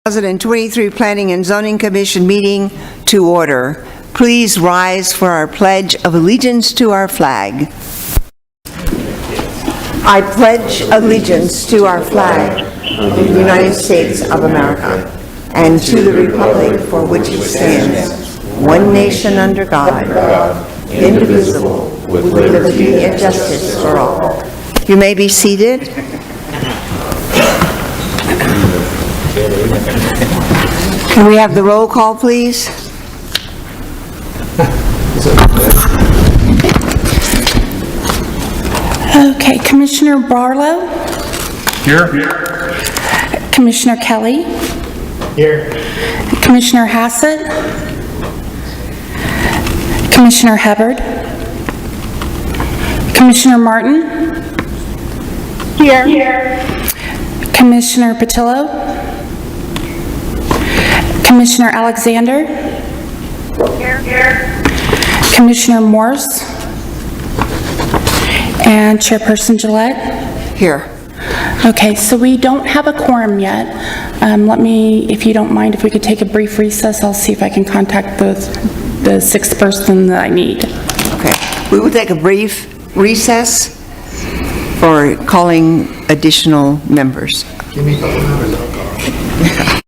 2023 Planning and Zoning Commission meeting to order. Please rise for our Pledge of Allegiance to our flag. I pledge allegiance to our flag of the United States of America and to the republic for which it stands, one nation under God, indivisible, with liberty and justice for all. You may be seated. Can we have the roll call, please? Okay, Commissioner Barlow? Here. Commissioner Kelly? Here. Commissioner Hassett? Commissioner Hubbard? Commissioner Martin? Here. Commissioner Patillo? Commissioner Alexander? Here. Commissioner Morse? And Chairperson Gillette? Here. Okay, so we don't have a quorum yet. Let me, if you don't mind, if we could take a brief recess, I'll see if I can contact the sixth person that I need. Okay. We will take a brief recess for calling additional members. Give me a couple numbers, I'll call.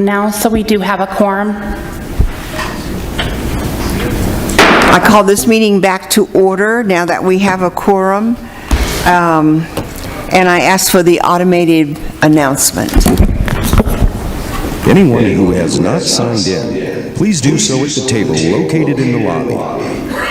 now, so we do have a quorum. I call this meeting back to order now that we have a quorum, and I ask for the automated announcement. Anyone who has not signed in, please do so at the table located in the lobby.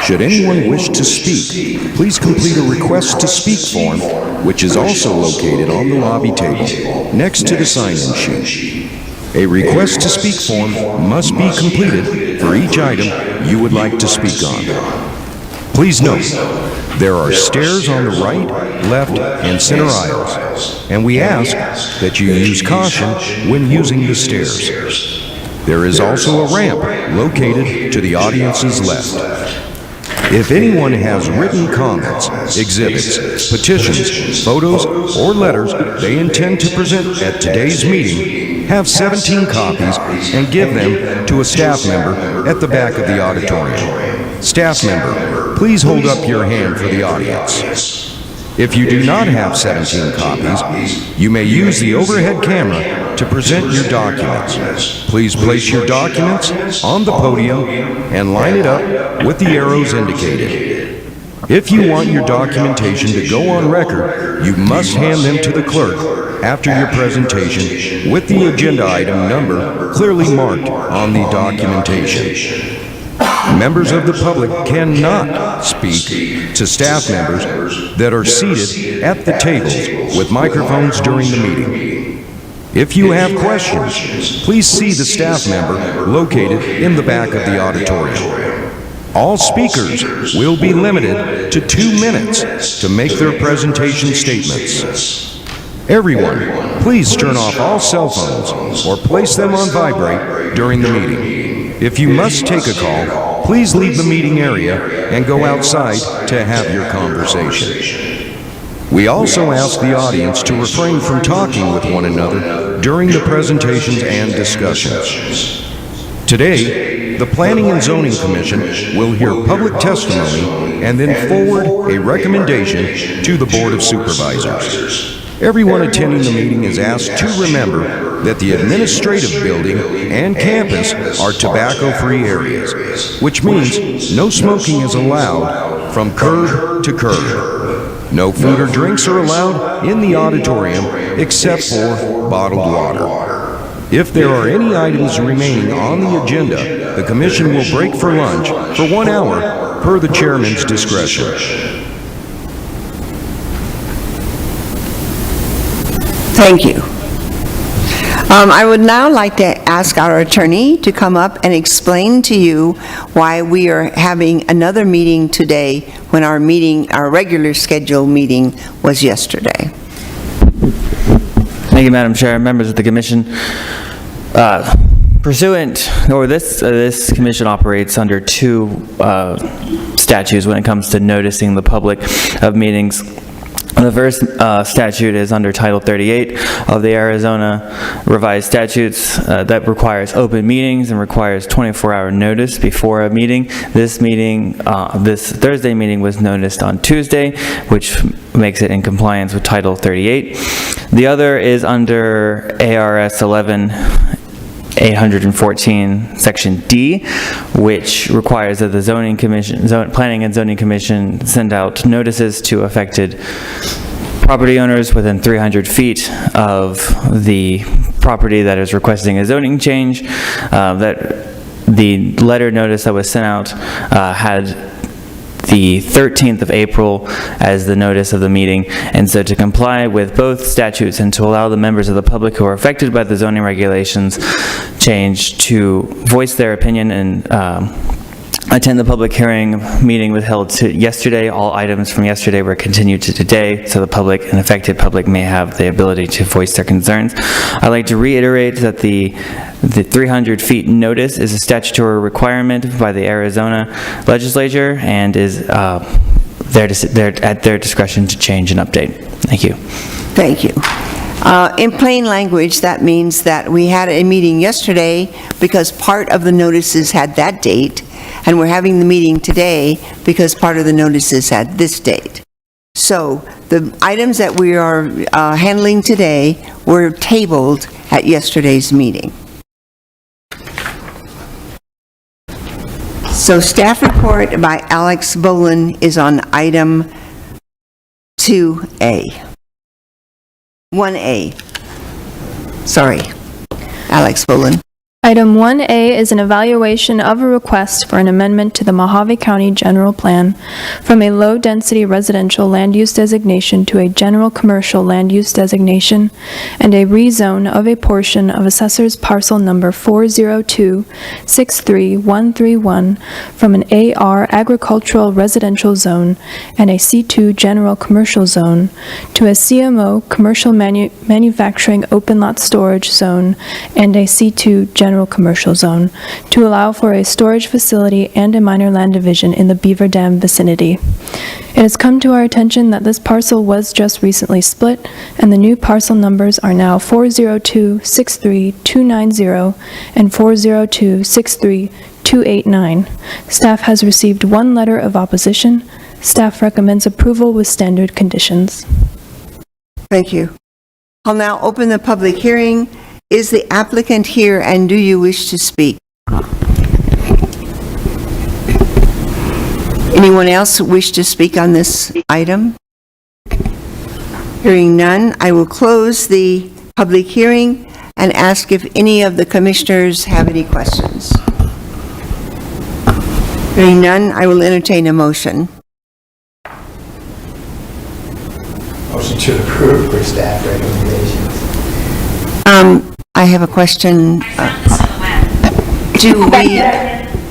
Should anyone wish to speak, please complete a request to speak form, which is also located on the lobby table next to the sign-in sheet. A request to speak form must be completed for each item you would like to speak on. Please note, there are stairs on the right, left, and center aisles, and we ask that you use caution when using the stairs. There is also a ramp located to the audience's left. If anyone has written comments, exhibits, petitions, photos, or letters they intend to present at today's meeting, have 17 copies and give them to a staff member at the back of the auditorium. Staff member, please hold up your hand for the audience. If you do not have 17 copies, you may use the overhead camera to present your documents. Please place your documents on the podium and line it up with the arrows indicated. If you want your documentation to go on record, you must hand them to the clerk after your presentation with the agenda item number clearly marked on the documentation. Members of the public cannot speak to staff members that are seated at the tables with microphones during the meeting. If you have questions, please see the staff member located in the back of the auditorium. All speakers will be limited to 2 minutes to make their presentation statements. Everyone, please turn off all cell phones or place them on vibrate during the meeting. If you must take a call, please leave the meeting area and go outside to have your conversation. We also ask the audience to refrain from talking with one another during the presentations and discussions. Today, the Planning and Zoning Commission will hear public testimony and then forward a recommendation to the Board of Supervisors. Everyone attending the meeting is asked to remember that the administrative building and campus are tobacco-free areas, which means no smoking is allowed from curb to curb. No food or drinks are allowed in the auditorium except for bottled water. If there are any items remaining on the agenda, the commission will break for lunch for 1 hour per the chairman's discretion. Thank you. I would now like to ask our attorney to come up and explain to you why we are having another meeting today when our regular scheduled meeting was yesterday. Thank you, Madam Chair, members of the commission. This commission operates under 2 statutes when it comes to noticing the public of meetings. The first statute is under Title 38 of the Arizona Revised Statutes that requires open meetings and requires 24-hour notice before a meeting. This Thursday meeting was noticed on Tuesday, which makes it in compliance with Title 38. The other is under ARS 11-814, Section D, which requires that the Planning and Zoning Commission send out notices to affected property owners within 300 feet of the property that is requesting a zoning change. That the letter notice that was sent out had the 13th of April as the notice of the meeting, and so to comply with both statutes and to allow the members of the public who are affected by the zoning regulations change to voice their opinion and attend the public hearing meeting was held yesterday. All items from yesterday were continued to today, so the public and affected public may have the ability to voice their concerns. I'd like to reiterate that the 300 feet notice is a statutory requirement by the Arizona legislature and is at their discretion to change and update. Thank you. Thank you. In plain language, that means that we had a meeting yesterday because part of the notices had that date, and we're having the meeting today because part of the notices had this date. So the items that we are handling today were tabled at yesterday's meeting. So staff report by Alex Bolin is on item 2A. 1A. Sorry, Alex Bolin. Item 1A is an evaluation of a request for an amendment to the Mojave County General Plan from a low-density residential land use designation to a general commercial land use designation and a rezone of a portion of Assessor's Parcel Number 402-63131 from an AR Agricultural Residential Zone and a C2 General Commercial Zone to a CMO Commercial Manufacturing Open Lot Storage Zone and a C2 General Commercial Zone to allow for a storage facility and a minor land division in the Beaver Dam vicinity. It has come to our attention that this parcel was just recently split, and the new parcel numbers are now 402-63290 and 402-63289. Staff has received one letter of opposition. Staff recommends approval with standard conditions. Thank you. I'll now open the public hearing. Is the applicant here, and do you wish to speak? Anyone else wish to speak on this item? Hearing none, I will close the public hearing and ask if any of the commissioners have any questions. Hearing none, I will entertain a motion. Motion to approve for staff recommendations. I have a question.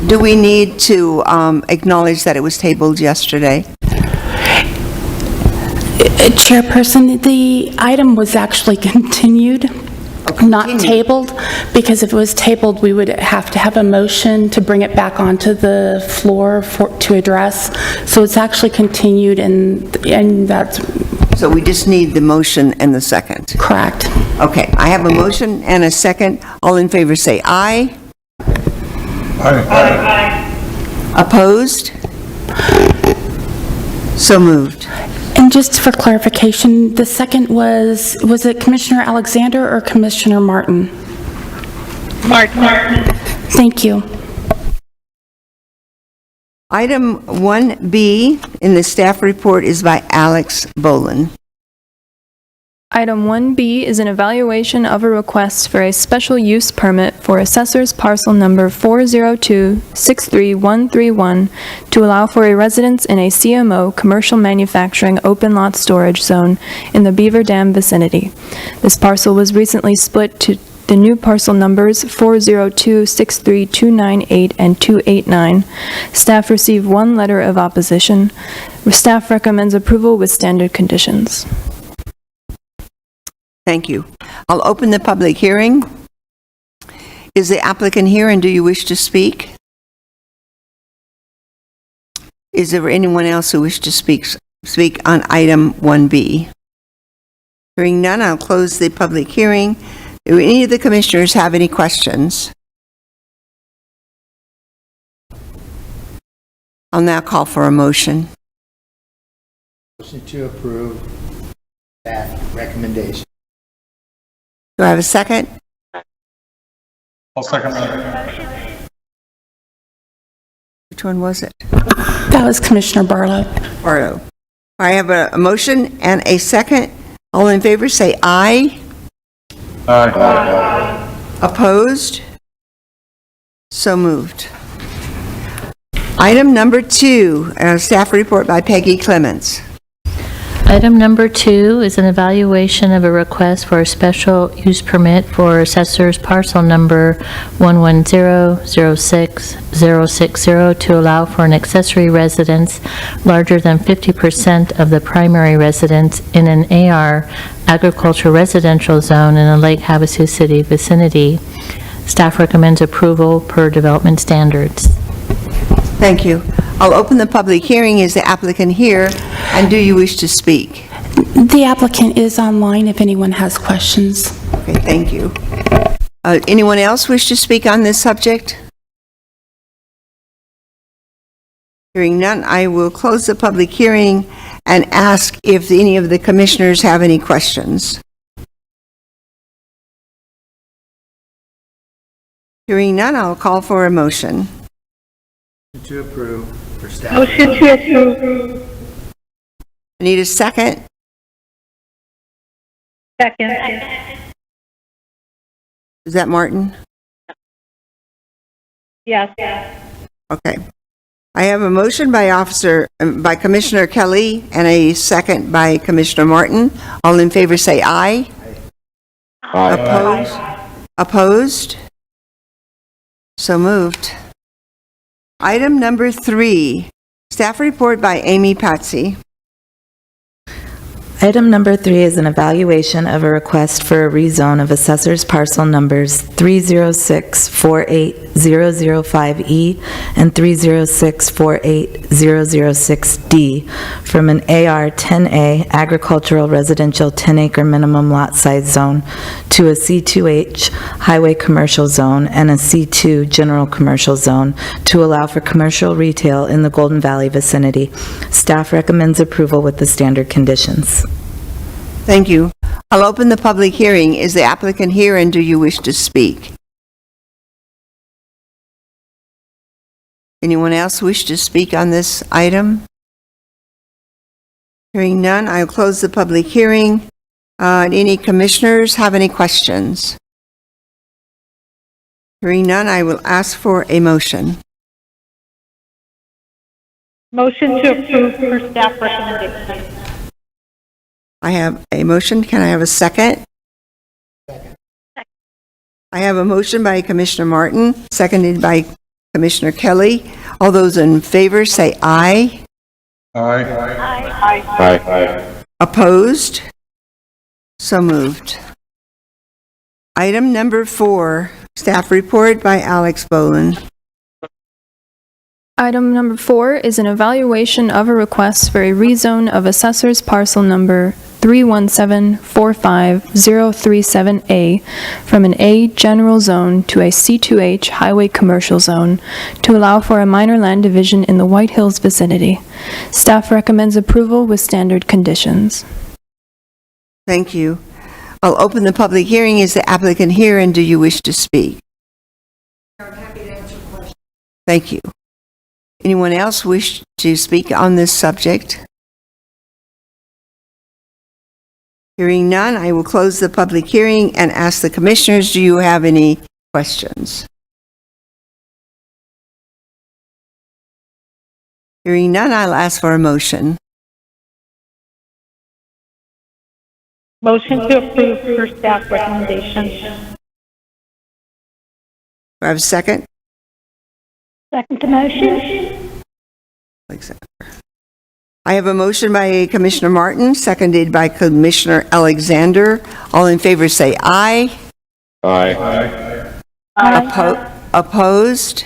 Do we need to acknowledge that it was tabled yesterday? Chairperson, the item was actually continued, not tabled, because if it was tabled, we would have to have a motion to bring it back onto the floor to address. So it's actually continued, and that's So we just need the motion and the second. correct. Okay, I have a motion and a second. All in favor say aye. Aye. Opposed? So moved. And just for clarification, the second was it Commissioner Alexander or Commissioner Martin? Martin. Thank you. Item 1B in the staff report is by Alex Bolin. Item 1B is an evaluation of a request for a special use permit for Assessor's Parcel Number 402-63131 to allow for a residence in a CMO Commercial Manufacturing Open Lot Storage Zone in the Beaver Dam vicinity. This parcel was recently split to the new parcel numbers 402-63298 and 289. Staff received one letter of opposition. Staff recommends approval with standard conditions. Thank you. I'll open the public hearing. Is the applicant here, and do you wish to speak? Is there anyone else who wishes to speak on item 1B? Hearing none, I'll close the public hearing. Do any of the commissioners have any questions? I'll now call for a motion. Motion to approve staff recommendation. Do I have a second? I'll second that. Which one was it? That was Commissioner Barlow. Barlow. I have a motion and a second. All in favor say aye. Aye. Opposed? So moved. Item number 2, staff report by Peggy Clements. Item number 2 is an evaluation of a request for a special use permit for Assessor's Parcel Number 110-06-060 to allow for an accessory residence larger than 50% of the primary residence in an AR Agricultural Residential Zone in the Lake Havasu City vicinity. Staff recommends approval per development standards. Thank you. I'll open the public hearing. Is the applicant here, and do you wish to speak? The applicant is online if anyone has questions. Okay, thank you. Anyone else wish to speak on this subject? Hearing none, I will close the public hearing and ask if any of the commissioners have any questions. Hearing none, I'll call for a motion. To approve for staff. Motion to approve. I need a second. Second. Is that Martin? Yes. Okay. I have a motion by Commissioner Kelly and a second by Commissioner Martin. All in favor say aye. Opposed? Opposed? So moved. Item number 3, staff report by Amy Patsy. Item number 3 is an evaluation of a request for a rezone of assessor's parcel numbers 306-48005E and 306-48006D from an AR 10A agricultural residential 10-acre minimum lot size zone to a C2H highway commercial zone and a C2 general commercial zone to allow for commercial retail in the Golden Valley vicinity. Staff recommends approval with the standard conditions. Thank you. I'll open the public hearing. Is the applicant here and do you wish to speak? Anyone else wish to speak on this item? Hearing none, I'll close the public hearing. Any commissioners have any questions? Hearing none, I will ask for a motion. Motion to approve for staff recommendation. I have a motion. Can I have a second? Second. I have a motion by Commissioner Martin, seconded by Commissioner Kelly. All those in favor say aye. Aye. Opposed? So moved. Item number 4, staff report by Alex Boland. Item number 4 is an evaluation of a request for a rezone of assessor's parcel number 317-45037A from an A general zone to a C2H highway commercial zone to allow for a minor land division in the White Hills vicinity. Staff recommends approval with standard conditions. Thank you. I'll open the public hearing. Is the applicant here and do you wish to speak? I'm happy to answer questions. Thank you. Anyone else wish to speak on this subject? Hearing none, I will close the public hearing and ask the commissioners, do you have any questions? Hearing none, I'll ask for a motion. Motion to approve for staff recommendation. Do I have a second? Second the motion. Alexander. I have a motion by Commissioner Martin, seconded by Commissioner Alexander. All in favor say aye. Opposed?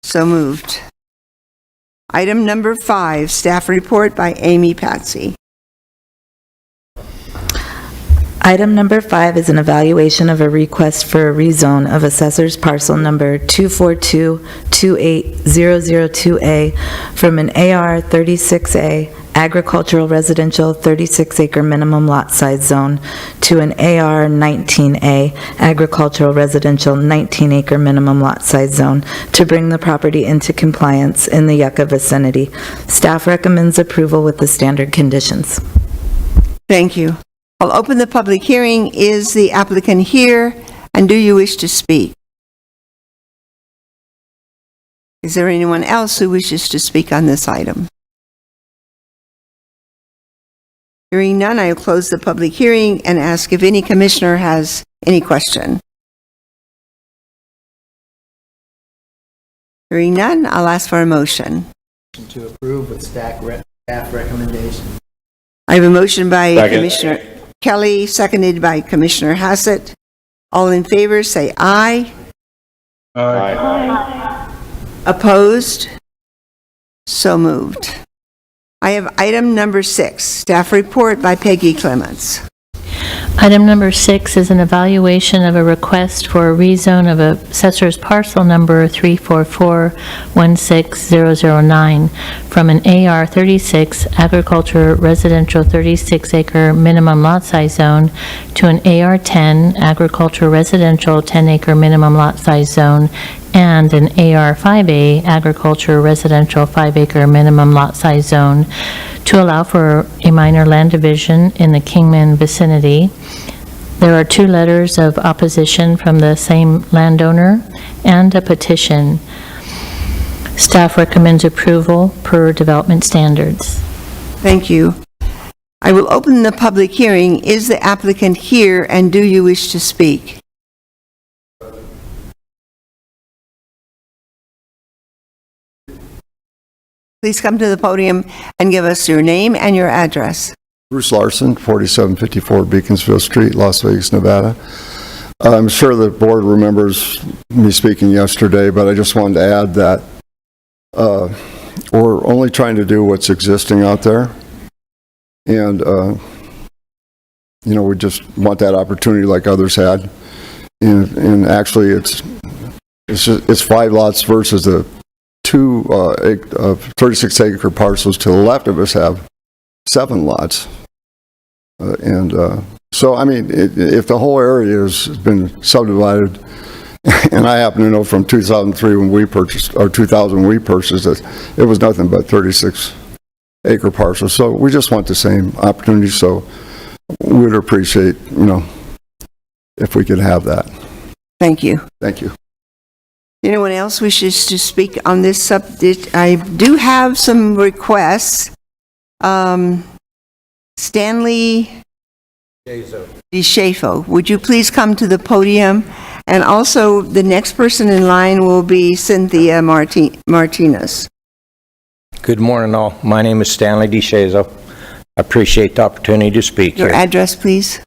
So moved. Item number 5, staff report by Amy Patsy. Item number 5 is an evaluation of a request for a rezone of assessor's parcel number 242-28002A from an AR 36A agricultural residential 36-acre minimum lot size zone to an AR 19A agricultural residential 19-acre minimum lot size zone to bring the property into compliance in the Yucca vicinity. Staff recommends approval with the standard conditions. Thank you. I'll open the public hearing. Is the applicant here, and do you wish to speak? Is there anyone else who wishes to speak on this item? Hearing none, I will close the public hearing and ask if any commissioner has any question. Hearing none, I'll ask for a motion. Motion to approve with staff recommendation. I have a motion by Commissioner Kelly, seconded by Commissioner Hassett. All in favor, say aye. Opposed? So moved. I have item number 6, staff report by Peggy Clements. Item number 6 is an evaluation of a request for a rezone of assessor's parcel number 344-16009 from an AR 36 agriculture residential 36-acre minimum lot size zone to an AR 10 agriculture residential 10-acre minimum lot size zone and an AR-5A agriculture residential 5-acre minimum lot size zone to allow for a minor land division in the Kingman vicinity. There are 2 letters of opposition from the same landowner and a petition. Staff recommends approval per development standards. Thank you. I will open the public hearing. Is the applicant here, and do you wish to speak? Please come to the podium and give us your name and your address. Bruce Larson, 4754 Beaconsville Street, Las Vegas, Nevada. I'm sure the board remembers me speaking yesterday, but I just wanted to add that we're only trying to do what's existing out there. And, we just want that opportunity like others had. And actually, it's 5 lots versus the 2 36-acre parcels to the left of us have 7 lots. So, I mean, if the whole area has been subdivided, and I happen to know from 2003 when we purchased, or 2000 when we purchased it, it was nothing but 36-acre parcels. So we just want the same opportunity, so we'd appreciate, if we could have that. Thank you. Thank you. Anyone else wishes to speak on this subject? I do have some requests. Stanley DeShafo, would you please come to the podium? And also, the next person in line will be Cynthia Martinez. Good morning, all. My name is Stanley DeShazo. I appreciate the opportunity to speak Your here. address, please.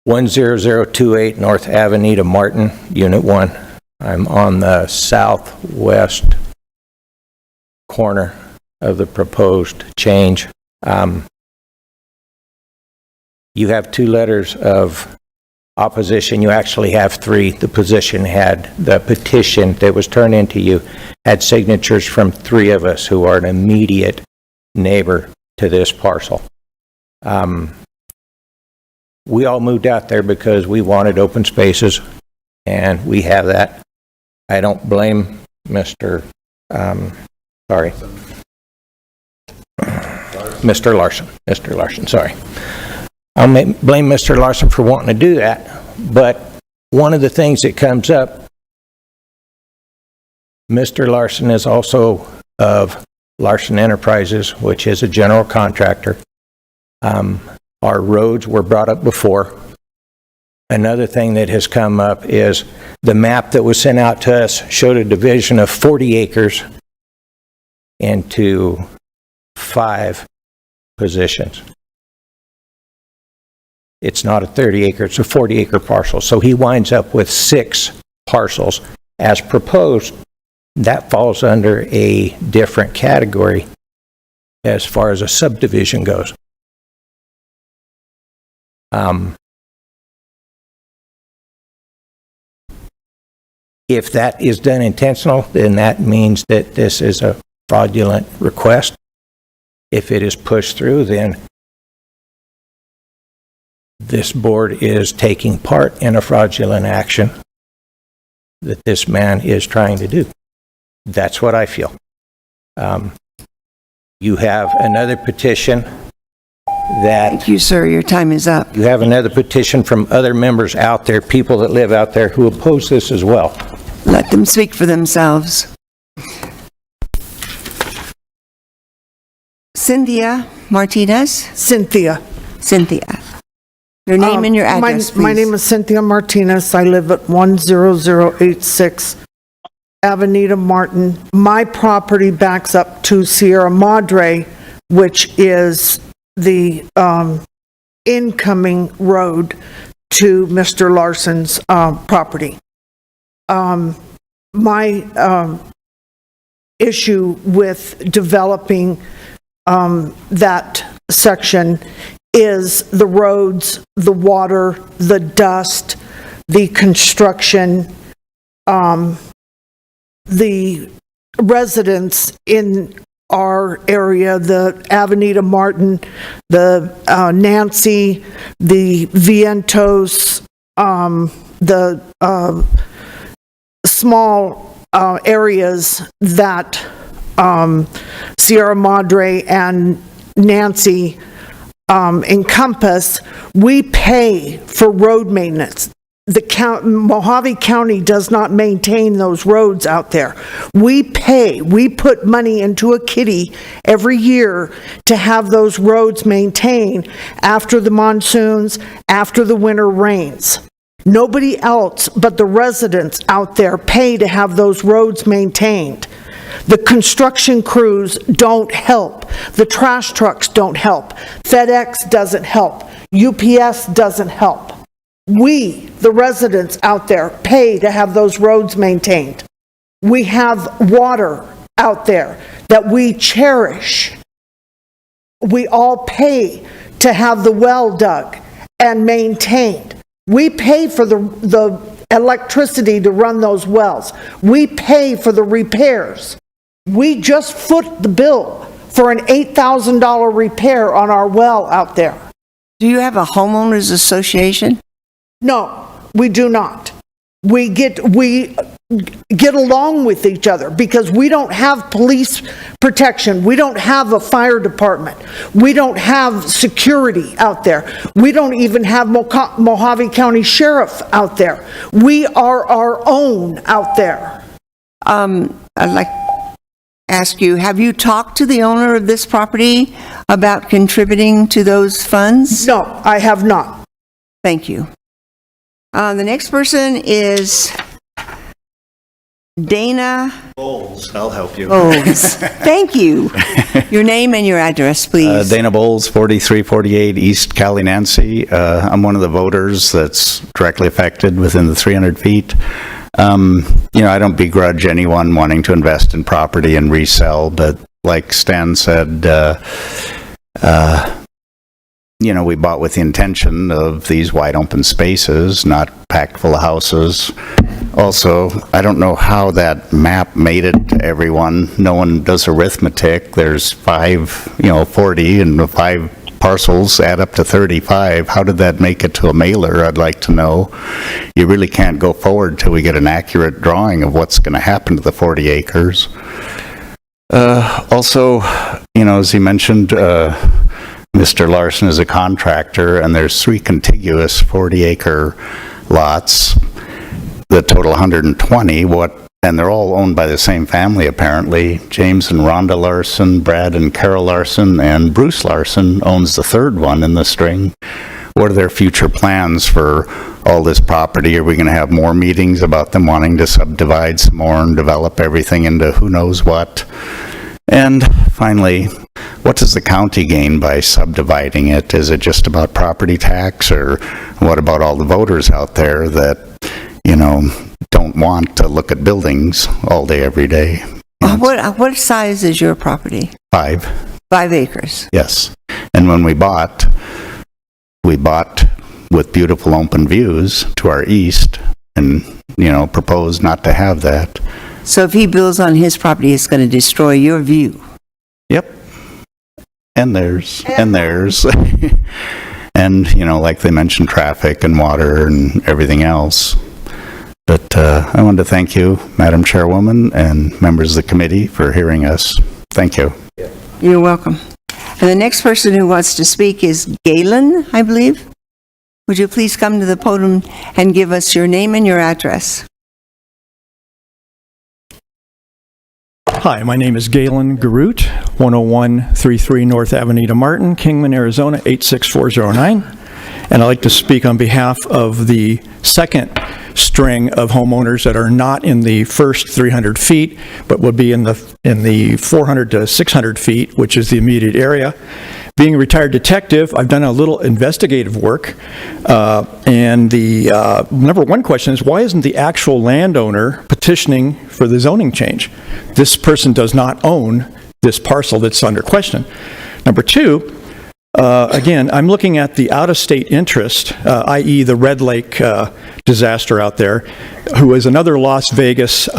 10028 North Avenida, Martin, Unit 1. I'm on the southwest corner of the proposed change. You have 2 letters of opposition. You actually have 3. The petition that was turned into you had signatures from 3 of us who are an immediate neighbor to this parcel. We all moved out there because we wanted open spaces, and we have that. I don't blame Mr. Larson, sorry. I'll blame Mr. Larson for wanting to do that, but one of the things that comes up, Mr. Larson is also of Larson Enterprises, which is a general contractor. Our roads were brought up before. Another thing that has come up is the map that was sent out to us showed a division of 40 acres into 5 positions. It's not a 30 acre, it's a 40 acre parcel. So he winds up with 6 parcels. As proposed, that falls under a different category as far as a subdivision goes. If that is done intentional, then that means that this is a fraudulent request. If it is pushed through, then this board is taking part in a fraudulent action that this man is trying to do. That's what I feel. You have another petition that... Thank you, sir. Your time is up. You have another petition from other members out there, people that live out there, who oppose this as well. Let them speak for themselves. Cynthia Martinez? Cynthia. Your name and your address, please. My name is Cynthia Martinez. I live at 10086 Avenida Martin. My property backs up to Sierra Madre, which is the incoming road to Mr. Larson's property. My issue with developing that section is the roads, the water, the dust, the construction, the residents in our area, the Avenida Martin, the Nancy, the Vientos, the small areas that Sierra Madre and Nancy encompass, we pay for road maintenance. Mojave County does not maintain those roads out there. We put money into a kitty every year to have those roads maintained after the monsoons, after the winter rains. Nobody else but the residents out there pay to have those roads maintained. The construction crews don't help. The trash trucks don't help. FedEx doesn't help. UPS doesn't help. We, the residents out there, pay to have those roads maintained. We have water out there that we cherish. We all pay to have the well dug and maintained. We pay for the electricity to run those wells. We pay for the repairs. We just foot the bill for an $8,000 repair on our well out there. Do you have a homeowners association? No, we do not. We get along with each other because we don't have police protection. We don't have a fire department. We don't have security out there. We don't even have Mojave County Sheriff out there. We are our own out there. I'd like to ask you, have you talked to the owner of this property about contributing to those funds? No, I have not. Thank you. The next person is Dana Bowles. I'll help you. Bowles. Thank you. Your name and your address, please. Dana Bowles, 4348 East Cali Nancy. I'm one of the voters that's directly affected within the 300 feet. I don't begrudge anyone wanting to invest in property and resell, but like Stan said, we bought with the intention of these wide open spaces, not packed full of houses. Also, I don't know how that map made it to everyone. No one does arithmetic. There's 40, and the 5 parcels add up to 35. How did that make it to a mailer? I'd like to know. You really can't go forward till we get an accurate drawing of what's going to happen to the 40 acres. Also, as he mentioned, Mr. Larson is a contractor, and there's 3 contiguous 40-acre lots that total 120. And they're all owned by the same family, apparently. James and Rhonda Larson, Brad and Carol Larson, and Bruce Larson owns the 3rd one in the string. What are their future plans for all this property? Are we going to have more meetings about them wanting to subdivide some more and develop everything into who knows what? And finally, what does the county gain by subdividing it? Is it just about property tax, or what about all the voters out there that, don't want to look at buildings all day, every day? What size is your property? 5. 5 acres. Yes. And when we bought with beautiful open views to our east and, proposed not to have that. So if he builds on his property, it's going to destroy your view. Yep. And theirs. And, like they mentioned, traffic and water and everything else. But I wanted to thank you, Madam Chairwoman, and members of the committee for hearing us. Thank you. You're welcome. And the next person who wants to speak is Galen, I believe. Would you please come to the podium and give us your name and your address? Hi, my name is Galen Garut, 10133 North Avenida Martin, Kingman, Arizona, 86409. And I'd like to speak on behalf of the second string of homeowners that are not in the first 300 feet, but would be in the 400 to 600 feet, which is the immediate area. Being a retired detective, I've done a little investigative work, and the number one question is, why isn't the actual landowner petitioning for the zoning change? This person does not own this parcel that's under question. Number two, again, I'm looking at the out-of-state interest, i.e. the Red Lake disaster out there, who is another Las Vegas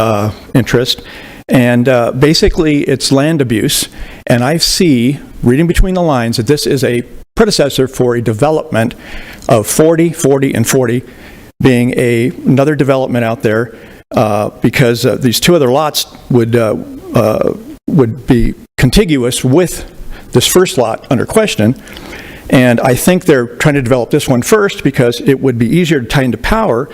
interest, and basically it's land abuse. And I see, reading between the lines, that this is a predecessor for a development of 40, 40, and 40, being another development out there because these two other lots would be contiguous with this first lot under question. And I think they're trying to develop this one first because it would be easier to tie into power.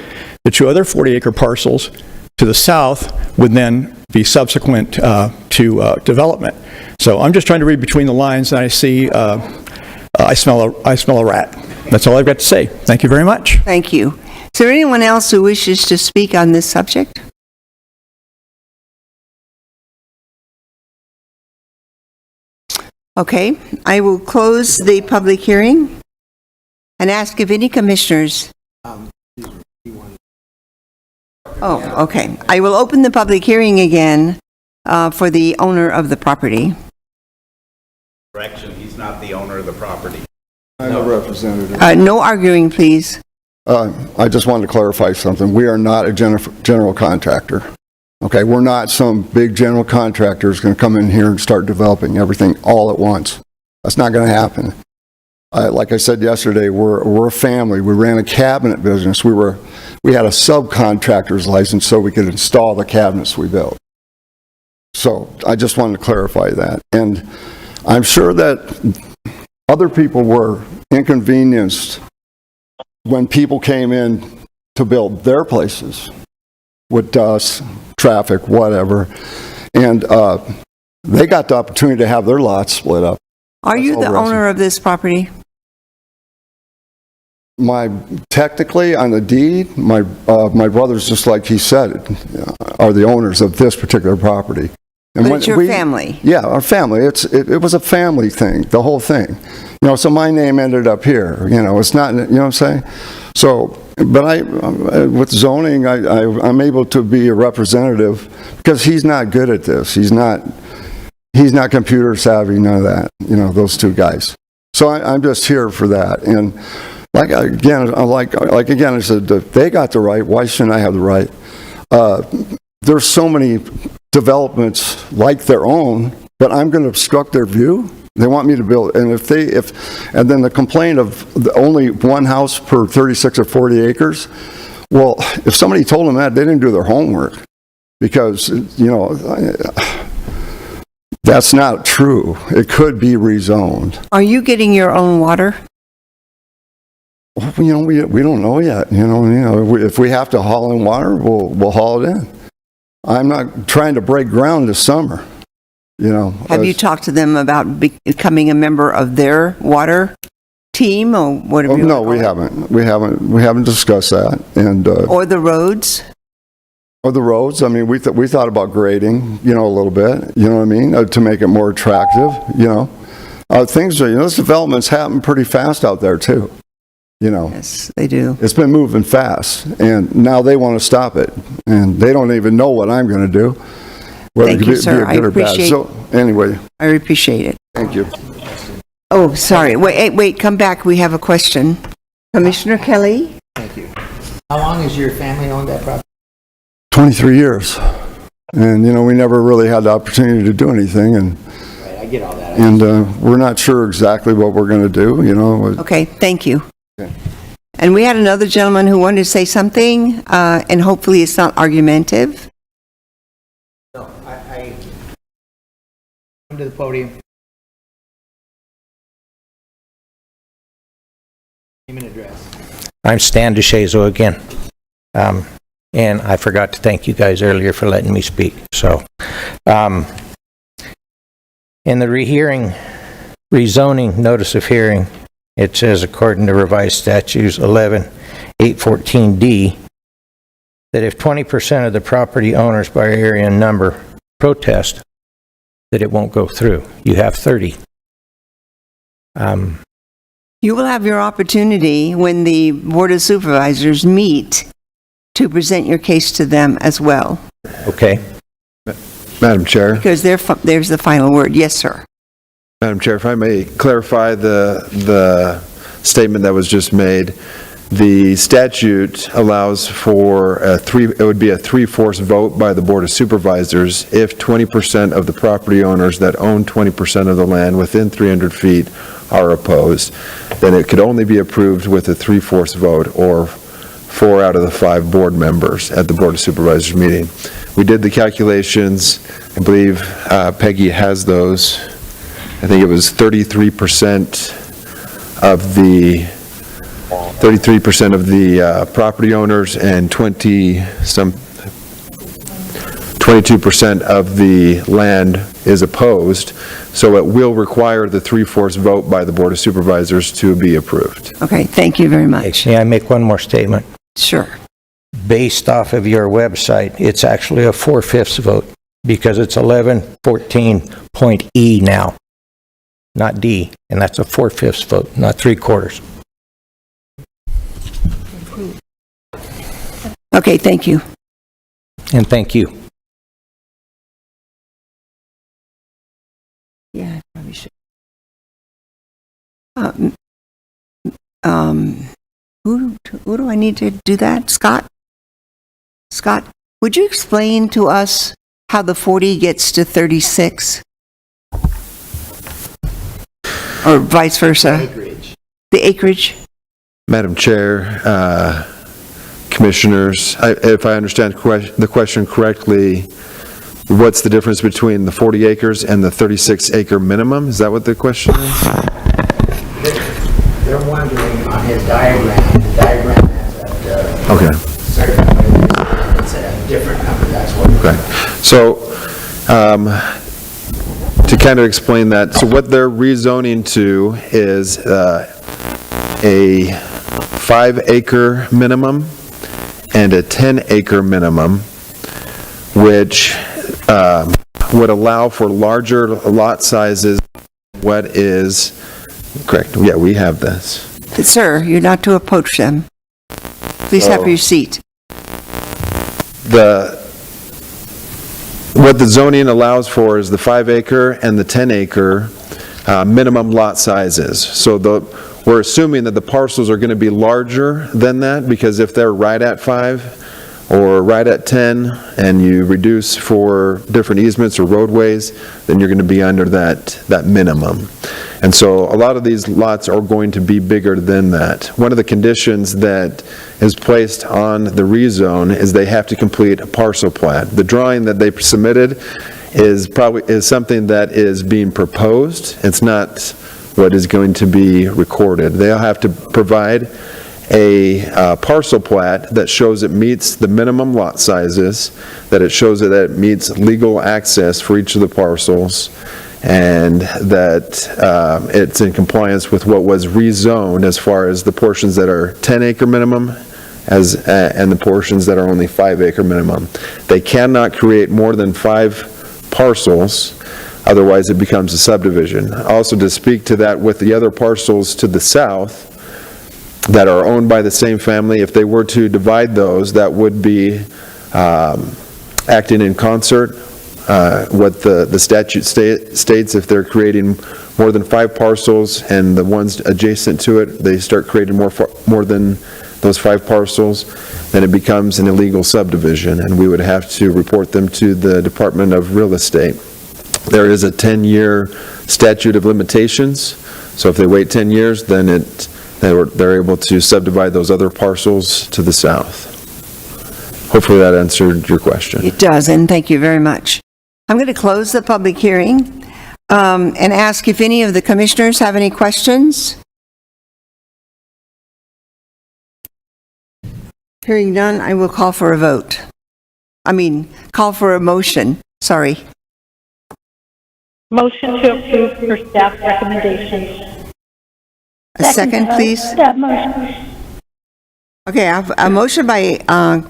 The two other 40-acre parcels to the south would then be subsequent to development. So I'm just trying to read between the lines, and I see, I smell a rat. That's all I've got to say. Thank you very much. Thank you. Is there anyone else who wishes to speak on this subject? Okay, I will close the public hearing and ask if any commissioners... Oh, okay. I will open the public hearing again for the owner of the property. Correction, he's not the owner of the property. I'm a representative. No arguing, please. I just wanted to clarify something. We are not a general contractor. Okay, we're not some big general contractor who's going to come in here and start developing everything all at once. That's not going to happen. Like I said yesterday, we're a family. We ran a cabinet business. We had a subcontractor's license so we could install the cabinets we built. So I just wanted to clarify that. And I'm sure that other people were inconvenienced when people came in to build their places with dust, traffic, whatever, and they got the opportunity to have their lots split up. Are you the owner of this property? Technically, on the deed, my brothers, just like he said, are the owners of this particular property. And but it's your family. Yeah, our family. It was a family thing, the whole thing. So my name ended up here. It's not, you know what I'm saying? So, but with zoning, I'm able to be a representative because he's not good at this. He's not computer savvy, none of that, those two guys. So I'm just here for that. And again, I said, they got the right, why shouldn't I have the right? There's so many developments like their own, but I'm going to obstruct their view. They want me to build, and and then the complaint of only one house per 36 or 40 acres. Well, if somebody told them that, they didn't do their homework, because that's not true. It could be rezoned. Are you getting your own water? We don't know yet. If we have to haul in water, we'll haul it in. I'm not trying to break ground this summer. Have you talked to them about becoming a member of their water team or whatever? No, we haven't. We haven't discussed that. And or the roads. Or the roads. I mean, we thought about grading, a little bit. You know what I mean? To make it more attractive. Things are. This development's happened pretty fast out there too. Yes, they do. It's been moving fast, and now they want to stop it, and they don't even know what I'm going to do. Thank you, sir. I appreciate it. So, anyway. I appreciate it. Thank you. Oh, sorry. Wait, come back. We have a question. Commissioner Kelly? Thank you. How long has your family owned that property? 23 years. And, we never really had the opportunity to do anything. And, right, I get all that. And we're not sure exactly what we're going to do, Okay, thank you. Okay. And we had another gentleman who wanted to say something, and hopefully it's not argumentative. No, I come to the podium. Name and address. I'm Stan DeShazo again. And I forgot to thank you guys earlier for letting me speak. So, in the rezoning notice of hearing, it says, according to revised statutes 11-814D, that if 20% of the property owners by area and number protest, that it won't go through. You have 30. You will have your opportunity when the Board of Supervisors meet to present your case to them as well. Okay. Madam Chair. Because there's the final word. Yes, sir. Madam Chair, if I may clarify the statement that was just made. The statute allows for it would be a 3/4 vote by the Board of Supervisors if 20% of the property owners that own 20% of the land within 300 feet are opposed. Then it could only be approved with a 3/4 vote or 4 out of the 5 board members at the Board of Supervisors meeting. We did the calculations. I believe Peggy has those. I think it was 33% of the property owners and 22% of the land is opposed. So it will require the 3/4 vote by the Board of Supervisors to be approved. Okay, thank you very much. May I make one more statement? Sure. Based off of your website, it's actually a 4/5 vote because it's 1114.E now, not D, and that's a 4/5 vote, not 3/4. Okay, thank you. And thank you. Yeah, I probably should. Who do I need to do that? Scott? Scott, would you explain to us how the 40 gets to 36? Or vice versa? Acreage. The acreage? Madam Chair, Commissioners, if I understand the question correctly, what's the difference between the 40 acres and the 36-acre minimum? Is that what the question is? They're wondering on his diagram, the diagram has that, Okay. it's a different number, that's what. Okay. So, to kind of explain that, so what they're rezoning to is a 5-acre minimum and a 10-acre minimum, which would allow for larger lot sizes. What is correct? Yeah, we have this. Sir, you're not to approach them. Please have your seat. What the zoning allows for is the 5-acre and the 10-acre minimum lot sizes. So we're assuming that the parcels are going to be larger than that, because if they're right at 5 or right at 10 and you reduce for different easements or roadways, then you're going to be under that minimum. And so a lot of these lots are going to be bigger than that. One of the conditions that is placed on the rezone is they have to complete a parcel plat. The drawing that they submitted is something that is being proposed. It's not what is going to be recorded. They'll have to provide a parcel plat that shows it meets the minimum lot sizes, that it shows that it meets legal access for each of the parcels, and that it's in compliance with what was rezoned as far as the portions that are 10-acre minimum and the portions that are only 5-acre minimum. They cannot create more than 5 parcels, otherwise it becomes a subdivision. Also, to speak to that with the other parcels to the south that are owned by the same family, if they were to divide those, that would be acting in concert. What the statute states, if they're creating more than 5 parcels and the ones adjacent to it, they start creating more than those 5 parcels, then it becomes an illegal subdivision, and we would have to report them to the Department of Real Estate. There is a 10-year statute of limitations, so if they wait 10 years, then they're able to subdivide those other parcels to the south. Hopefully that answered your question. It does, and thank you very much. I'm going to close the public hearing and ask if any of the commissioners have any questions. Hearing none, I will call for a vote. Call for a motion, sorry. Motion to approve for staff recommendations. A second, please. That motion. Okay, I have a motion by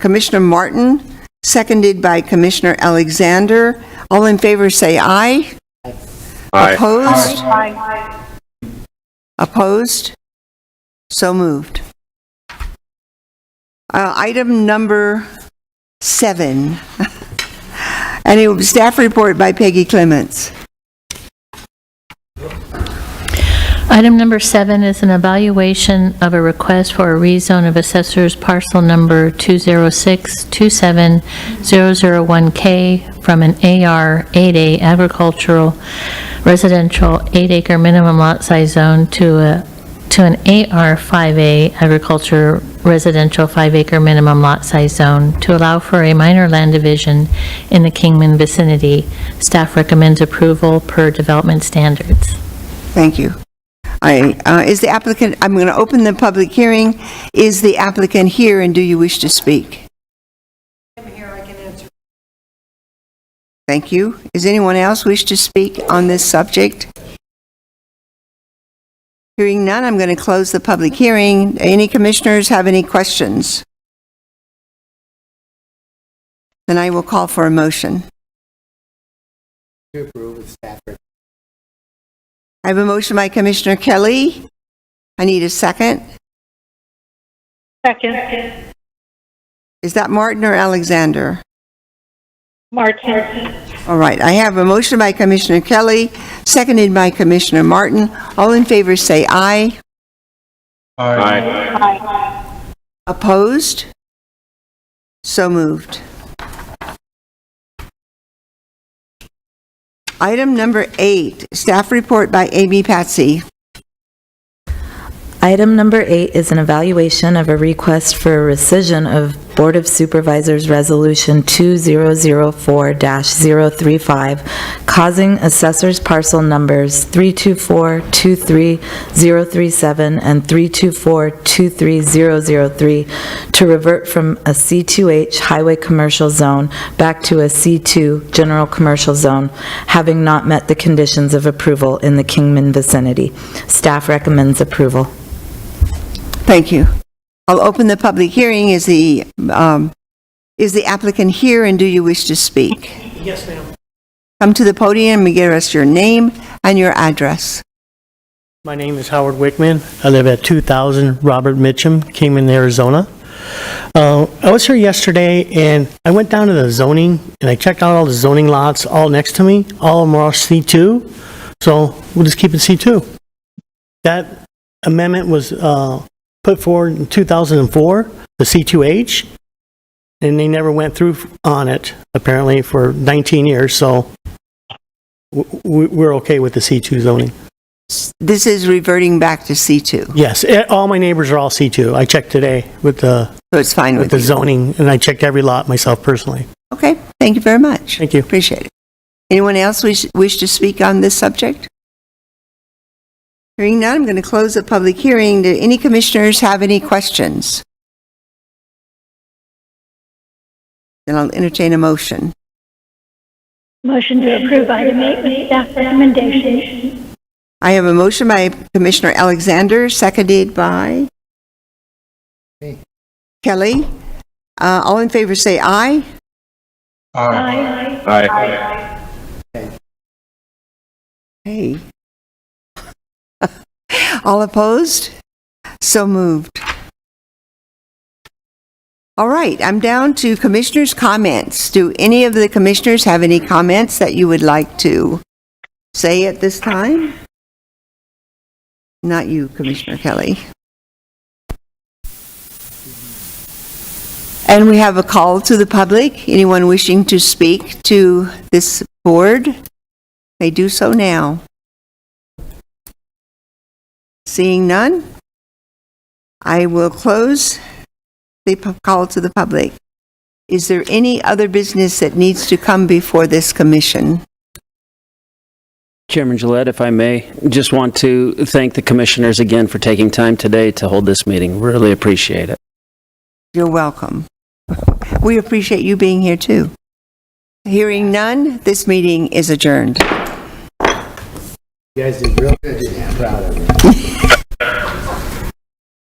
Commissioner Martin, seconded by Commissioner Alexander. All in favor say aye. Aye. Opposed? Aye. Opposed? So moved. Item number 7. And staff report by Peggy Clements. Item number 7 is an evaluation of a request for a rezone of assessor's parcel number 206-27001K from an AR 8A agricultural residential 8-acre minimum lot size zone to an AR 5A agriculture residential 5-acre minimum lot size zone to allow for a minor land division in the Kingman vicinity. Staff recommends approval per development standards. Thank you. Is the applicant, I'm going to open the public hearing. Is the applicant here, and do you wish to speak? I'm here, I can answer. Thank you. Is anyone else wish to speak on this subject? Hearing none, I'm going to close the public hearing. Any commissioners have any questions? Then I will call for a motion. To approve with staff recommendation. I have a motion by Commissioner Kelly. I need a second. Second. Is that Martin or Alexander? Martin. All right, I have a motion by Commissioner Kelly, seconded by Commissioner Martin. All in favor say aye. Aye. Opposed? So moved. Item number 8, staff report by Amy Patsy. Item number 8 is an evaluation of a request for a rescission of Board of Supervisors Resolution 2004-035, causing assessors parcel numbers 324-23037 and 324-23003 to revert from a C2H Highway Commercial Zone back to a C2 General Commercial Zone, having not met the conditions of approval in the Kingman vicinity. Staff recommends approval. Thank you. I'll open the public hearing. Is the applicant here, and do you wish to speak? Yes, ma'am. Come to the podium and give us your name and your address. My name is Howard Wickman. I live at 2000 Robert Mitchum, Kingman, Arizona. I was here yesterday, and I went down to the zoning, and I checked out all the zoning lots all next to me. All of them are C2, so we'll just keep it C2. That amendment was put forward in 2004, the C2H, and they never went through on it, apparently, for 19 years, so we're okay with the C2 zoning. This is reverting back to C2. Yes, all my neighbors are all C2. I checked today with the, so it's fine with the zoning, and I checked every lot myself personally. Okay, thank you very much. Thank you. Appreciate it. Anyone else wish to speak on this subject? Hearing none, I'm going to close the public hearing. Do any commissioners have any questions? Then I'll entertain a motion. Motion to approve item 8 with staff recommendation. I have a motion by Commissioner Alexander, seconded by Kelly. All in favor say aye. Aye. Hey. All opposed? So moved. All right, I'm down to commissioners' comments. Do any of the commissioners have any comments that you would like to say at this time? Not you, Commissioner Kelly. And we have a call to the public. Anyone wishing to speak to this board may do so now. Seeing none, I will close the call to the public. Is there any other business that needs to come before this commission? Chairman Gillette, if I may, just want to thank the commissioners again for taking time today to hold this meeting. Really appreciate it. You're welcome. We appreciate you being here too. Hearing none, this meeting is adjourned. You guys did real good. I'm proud of you.